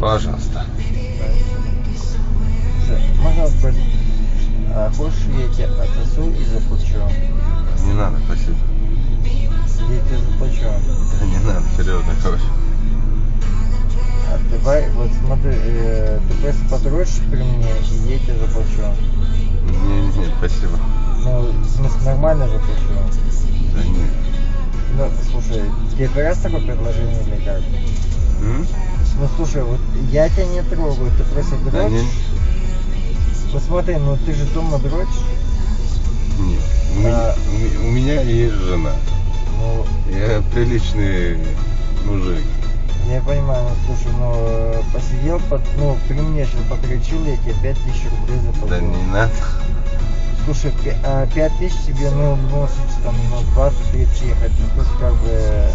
Пожалуйста. Можно спросить, хочешь, я тебе отсосу и заплачу? Не надо, спасибо. Я тебе заплачу. Да не надо, серьезно, короче. Давай, вот смотри, ты просто подрочишь при мне, и я тебе заплачу. Не, спасибо. Ну, в смысле, нормально заплачу. Да нет. Ну, слушай, тебе раз такое предложение или как? Ну, слушай, вот я тебя не трогаю, ты просто дрочишь. Да не. Вот смотри, ну ты же дома дрочишь. Нет. У меня есть жена. Ну, Я приличный мужик. я понимаю, ну слушай, ну посидел, при мне сейчас подрочил, я тебе 5000 рублей заплатил. Да не надо. Слушай, 5000 тебе, ну, в любом случае, там, 20-30 ехать, ну, то есть, как бы,